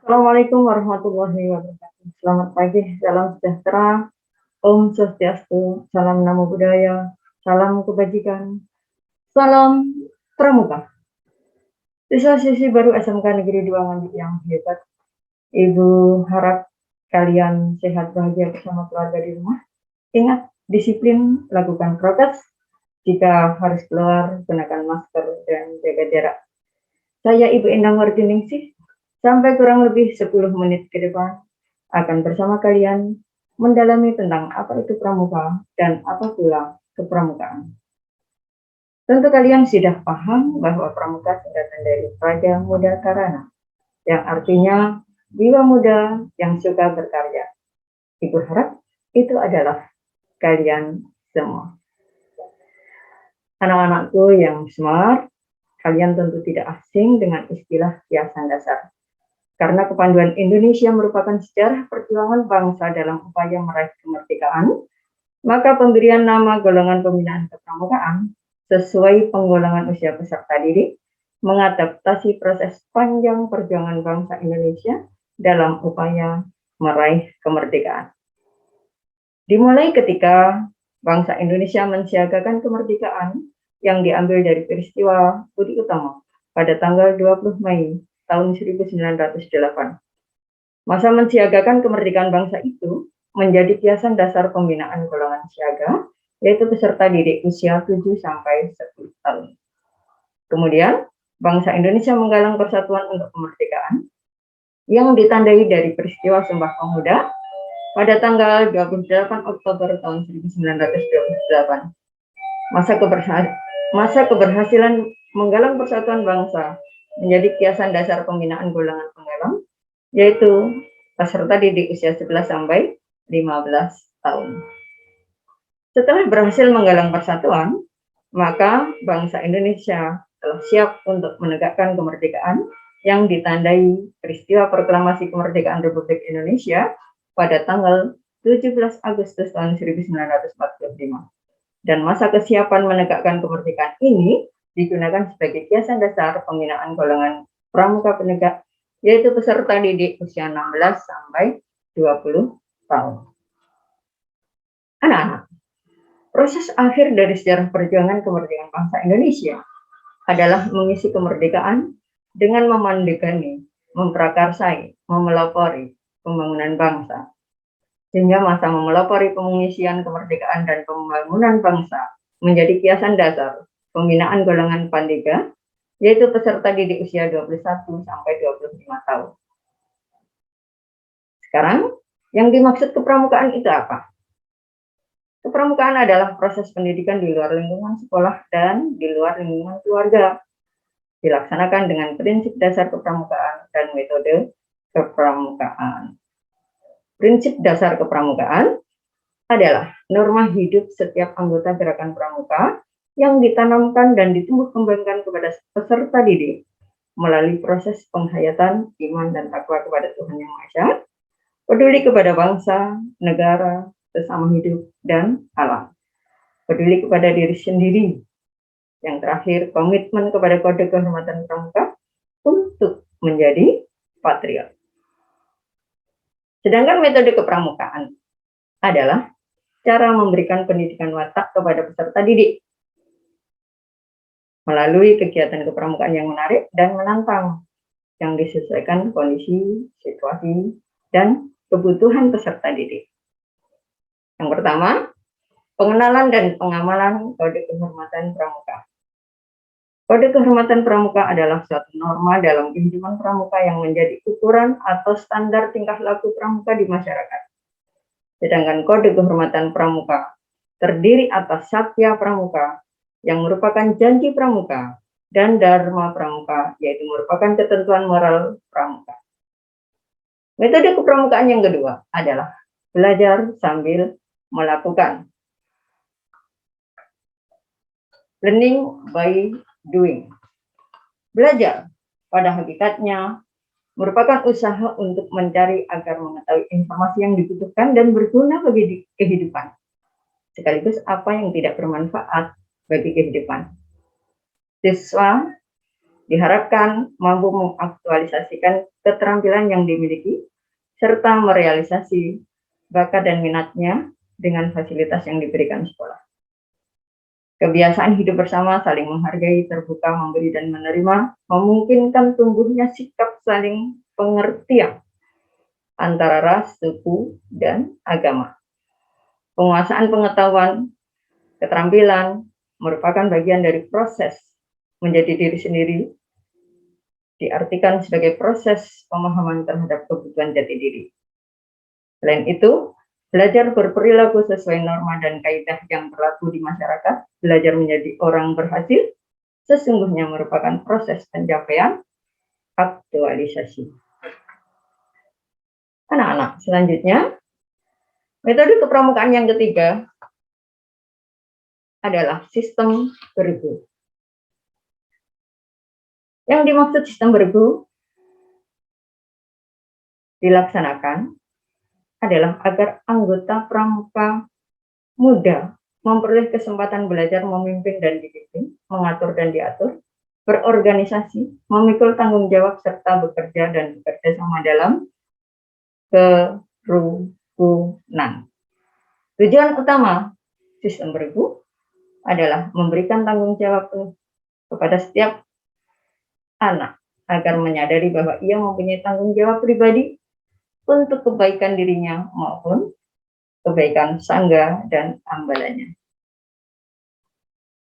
Assalamualaikum warahmatullahi wabarakatuh. Selamat pagi, salam sejahtera, Om Swastiastu, salam namo buddhaya, salam kebajikan, salam pramuka. Siswa siswi baru SMK Negeri 2 Nganjuk yang hebat, Ibu harap kalian sehat bahagia bersama keluarga di rumah. Ingat, disiplin, lakukan prokes. Jika harus keluar, gunakan masker dan jaga jarak. Saya Ibu Endang Wardiningsih. Sampai kurang lebih 10 menit ke depan akan bersama kalian mendalami tentang apa itu pramuka dan apa pula kepramukaan. Tentu kalian sudah paham bahwa pramuka singkatan dari Praja Muda Karana, yang artinya jiwa muda yang suka berkarya. Ibu harap itu adalah kalian semua. Anak-anakku yang smart, kalian tentu tidak asing dengan istilah kiasan dasar. Karena kepanduan Indonesia merupakan sejarah perjuangan bangsa dalam upaya meraih kemerdekaan, maka pemberian nama golongan pembinaan kepramukaan sesuai penggolongan usia peserta didik mengadaptasi proses panjang perjuangan bangsa Indonesia dalam upaya meraih kemerdekaan. Dimulai ketika bangsa Indonesia mensiagakan kemerdekaan yang diambil dari peristiwa Budi Utomo pada tanggal 20 Mei tahun 1908. Masa mensiagakan kemerdekaan bangsa itu menjadi kiasan dasar pembinaan golongan siaga, yaitu peserta didik usia 7 sampai 10 tahun. Kemudian, bangsa Indonesia menggalang persatuan untuk kemerdekaan yang ditandai dari peristiwa Sumpah Pemuda pada tanggal 28 Oktober tahun 1928. Masa keberhasilan menggalang persatuan bangsa menjadi kiasan dasar pembinaan golongan penggalang, yaitu peserta didik usia 11 sampai 15 tahun. Setelah berhasil menggalang persatuan, maka bangsa Indonesia telah siap untuk menegakkan kemerdekaan yang ditandai peristiwa proklamasi kemerdekaan Republik Indonesia pada tanggal 17 Agustus tahun 1945. Dan masa kesiapan menegakkan kemerdekaan ini digunakan sebagai kiasan dasar pembinaan golongan pramuka penegak, yaitu peserta didik usia 16 sampai 20 tahun. Anak-anak, proses akhir dari sejarah perjuangan kemerdekaan bangsa Indonesia adalah mengisi kemerdekaan dengan memandegani, memprakarsai, memelopori pembangunan bangsa. Sehingga masa memelopori pengisian kemerdekaan dan pembangunan bangsa menjadi kiasan dasar pembinaan golongan pandega, yaitu peserta didik usia 21 sampai 25 tahun. Sekarang, yang dimaksud kepramukaan itu apa? Kepramukaan adalah proses pendidikan di luar lingkungan sekolah dan di luar lingkungan keluarga. Dilaksanakan dengan prinsip dasar kepramukaan dan metode kepramukaan. Prinsip dasar kepramukaan adalah norma hidup setiap anggota gerakan pramuka yang ditanamkan dan ditumbuh kembangkan kepada peserta didik melalui proses penghayatan iman dan takwa kepada Tuhan Yang Maha Esa, peduli kepada bangsa, negara, sesama hidup, dan alam, peduli kepada diri sendiri, yang terakhir komitmen kepada kode kehormatan pramuka untuk menjadi patriot. Sedangkan metode kepramukaan adalah cara memberikan pendidikan watak kepada peserta didik melalui kegiatan kepramukaan yang menarik dan menantang, yang disesuaikan kondisi, situasi, dan kebutuhan peserta didik. Yang pertama, pengenalan dan pengamalan kode kehormatan pramuka. Kode kehormatan pramuka adalah suatu norma dalam kehidupan pramuka yang menjadi ukuran atau standar tingkah laku pramuka di masyarakat. Sedangkan kode kehormatan pramuka terdiri atas satya pramuka, yang merupakan janji pramuka, dan dharma pramuka, yaitu merupakan ketentuan moral pramuka. Metode kepramukaan yang kedua adalah belajar sambil melakukan. Learning by doing. Belajar pada hakikatnya merupakan usaha untuk mencari agar mengetahui informasi yang dibutuhkan dan berguna bagi kehidupan, sekaligus apa yang tidak bermanfaat bagi kehidupan. Siswa Diharapkan mampu mengaktualisasikan keterampilan yang dimiliki serta merealisasi bakat dan minatnya dengan fasilitas yang diberikan sekolah. Kebiasaan hidup bersama, saling menghargai, terbuka, memberi dan menerima, memungkinkan tumbuhnya sikap saling pengertian antara ras, suku, dan agama. Penguasaan pengetahuan, keterampilan merupakan bagian dari proses menjadi diri sendiri, diartikan sebagai proses pemahaman terhadap kebutuhan jati diri. Selain itu, belajar berperilaku sesuai norma dan kaidah yang berlaku di masyarakat, belajar menjadi orang berhasil, sesungguhnya merupakan proses pencapaian aktualisasi. Anak-anak, selanjutnya, metode kepramukaan yang ketiga adalah sistem bergu. Yang dimaksud sistem bergu dilaksanakan adalah agar anggota pramuka muda memperoleh kesempatan belajar memimpin dan dipimpin, mengatur dan diatur, berorganisasi, memikul tanggung jawab, serta bekerja dan bekerja sama dalam kerukunan. Tujuan utama sistem bergu adalah memberikan tanggung jawab kepada setiap anak agar menyadari bahwa ia mempunyai tanggung jawab pribadi untuk kebaikan dirinya maupun kebaikan sangga dan ambalannya.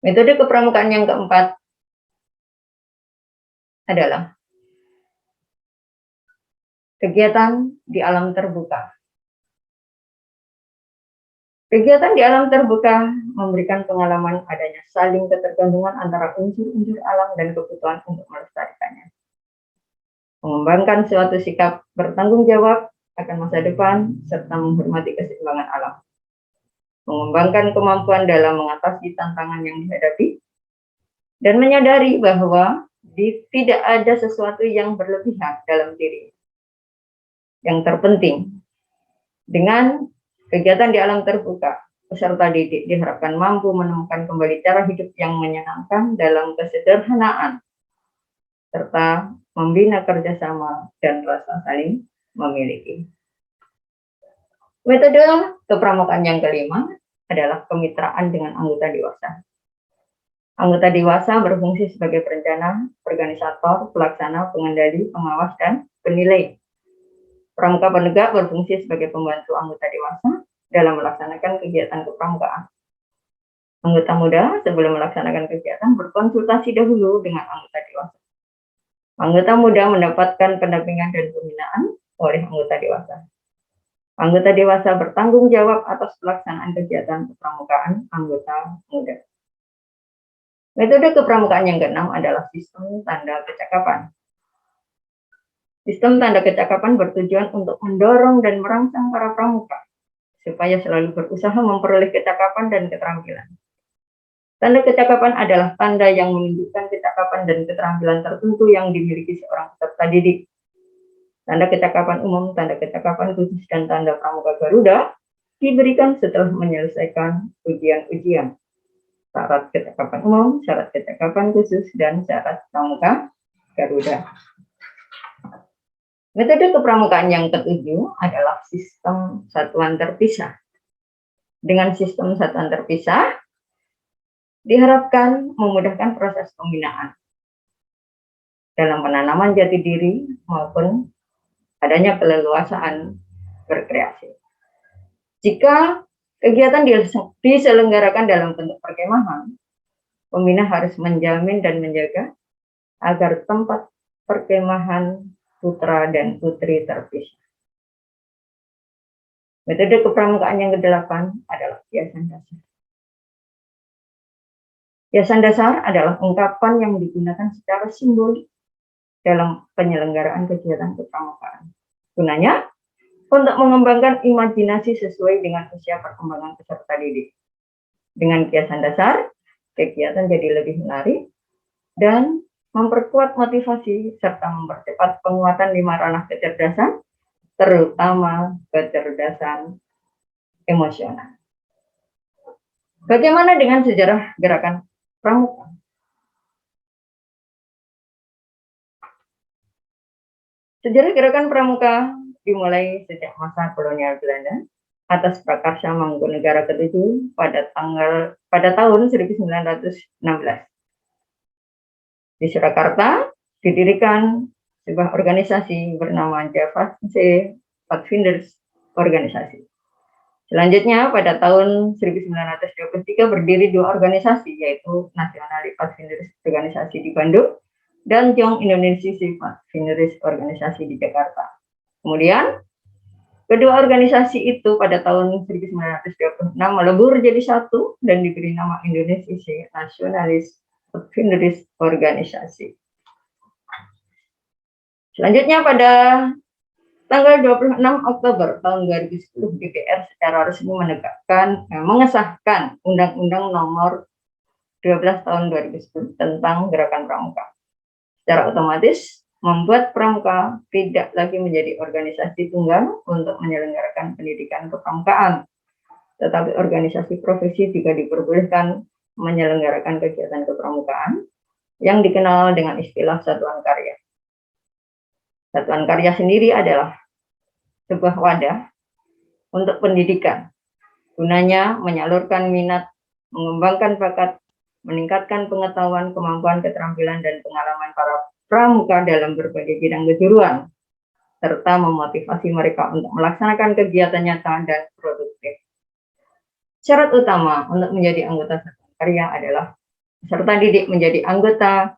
Metode kepramukaan yang keempat adalah kegiatan di alam terbuka. Kegiatan di alam terbuka memberikan pengalaman adanya saling ketergantungan antara unsur-unsur alam dan kebutuhan untuk melestarikannya. Mengembangkan suatu sikap bertanggung jawab akan masa depan serta menghormati keseimbangan alam. Mengembangkan kemampuan dalam mengatasi tantangan yang dihadapi dan menyadari bahwa tidak ada sesuatu yang berlebihan dalam diri. Yang terpenting, dengan kegiatan di alam terbuka, peserta didik diharapkan mampu menemukan kembali cara hidup yang menyenangkan dalam kesederhanaan, serta membina kerjasama dan rasa saling memiliki. Metode kepramukaan yang kelima adalah kemitraan dengan anggota dewasa. Anggota dewasa berfungsi sebagai perencana, organisator, pelaksana, pengendali, pengawas, dan penilai. Pramuka penegak berfungsi sebagai pembantu anggota dewasa dalam melaksanakan kegiatan kepramukaan. Anggota muda sebelum melaksanakan kegiatan berkonsultasi dahulu dengan anggota dewasa. Anggota muda mendapatkan pendampingan dan pembinaan oleh anggota dewasa. Anggota dewasa bertanggung jawab atas pelaksanaan kegiatan kepramukaan anggota muda. Metode kepramukaan yang keenam adalah sistem tanda kecakapan. Sistem tanda kecakapan bertujuan untuk mendorong dan merangsang para pramuka supaya selalu berusaha memperoleh kecakapan dan keterampilan. Tanda kecakapan adalah tanda yang menunjukkan kecakapan dan keterampilan tertentu yang dimiliki seorang peserta didik. Tanda kecakapan umum, tanda kecakapan khusus, dan tanda pramuka Garuda diberikan setelah menyelesaikan ujian-ujian. Syarat kecakapan umum, syarat kecakapan khusus, dan syarat pramuka Garuda. Metode kepramukaan yang ketujuh adalah sistem satuan terpisah. Dengan sistem satuan terpisah, diharapkan memudahkan proses pembinaan dalam penanaman jati diri maupun adanya keleluasaan berkreasi. Jika kegiatan diselenggarakan dalam bentuk perkemahan, pembina harus menjamin dan menjaga agar tempat perkemahan putra dan putri terpisah. Metode kepramukaan yang kedelapan adalah hiasan dasar. Hiasan dasar adalah ungkapan yang digunakan secara simbolik dalam penyelenggaraan kegiatan kepramukaan. Gunanya untuk mengembangkan imajinasi sesuai dengan usia perkembangan peserta didik. Dengan hiasan dasar, kegiatan jadi lebih menarik dan memperkuat motivasi serta mempercepat penguatan 5 ranah kecerdasan, terutama kecerdasan emosional. Bagaimana dengan sejarah gerakan pramuka? Sejarah gerakan pramuka dimulai sejak masa kolonial Belanda atas prakarsa Mangkunegara ke-7 pada tahun 1916. Di Surakarta didirikan sebuah organisasi bernama Javasche Pathfinders Organisasi. Selanjutnya pada tahun 1923 berdiri dua organisasi, yaitu Nationale Pathfinders Organisasi di Bandung dan Jong Indonesia Pathfinders Organisasi di Jakarta. Kemudian kedua organisasi itu pada tahun 1926 melebur jadi satu dan diberi nama Indonesia Nationalis Pathfinders Organisasi. Selanjutnya pada tanggal 26 Oktober tahun 2010 DPR secara resmi mengesahkan Undang-Undang Nomor 12 tahun 2010 tentang Gerakan Pramuka. Secara otomatis membuat pramuka tidak lagi menjadi organisasi tunggal untuk menyelenggarakan pendidikan kepramukaan, tetapi organisasi profesi juga diperbolehkan menyelenggarakan kegiatan kepramukaan yang dikenal dengan istilah satuan karya. Satuan karya sendiri adalah sebuah wadah untuk pendidikan, gunanya menyalurkan minat, mengembangkan bakat, meningkatkan pengetahuan, kemampuan, keterampilan, dan pengalaman para pramuka dalam berbagai bidang kejuruan, serta memotivasi mereka untuk melaksanakan kegiatan nyata dan produktif. Syarat utama untuk menjadi anggota satuan karya adalah peserta didik menjadi anggota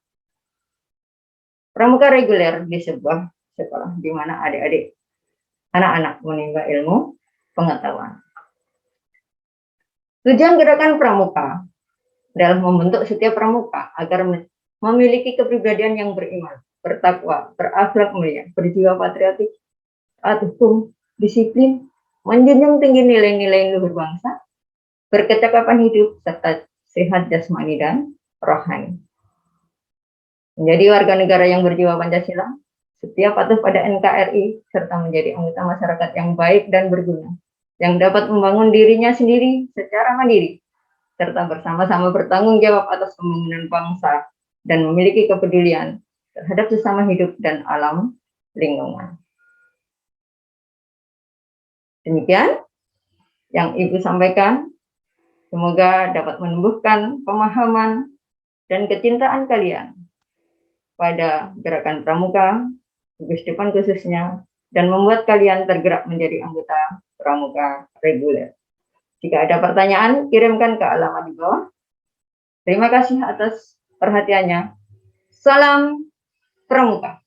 pramuka reguler di sebuah sekolah di mana anak-anak menimba ilmu pengetahuan. Tujuan gerakan pramuka adalah membentuk setiap pramuka agar memiliki kepribadian yang beriman, bertakwa, berakhlak mulia, berjiwa patriotik, taat hukum, disiplin, menjunjung tinggi nilai-nilai luhur bangsa, berkecakapan hidup, serta sehat jasmani dan rohani. Menjadi warga negara yang berjiwa Pancasila, setia patuh pada NKRI, serta menjadi anggota masyarakat yang baik dan berguna, yang dapat membangun dirinya sendiri secara mandiri, serta bersama-sama bertanggung jawab atas pembangunan bangsa dan memiliki kepedulian terhadap sesama hidup dan alam lingkungan. Demikian yang Ibu sampaikan, semoga dapat menumbuhkan pemahaman dan kecintaan kalian pada gerakan pramuka, Gugus Depan khususnya, dan membuat kalian tergerak menjadi anggota pramuka reguler. Jika ada pertanyaan, kirimkan ke alamat di bawah. Terima kasih atas perhatiannya. Salam pramuka.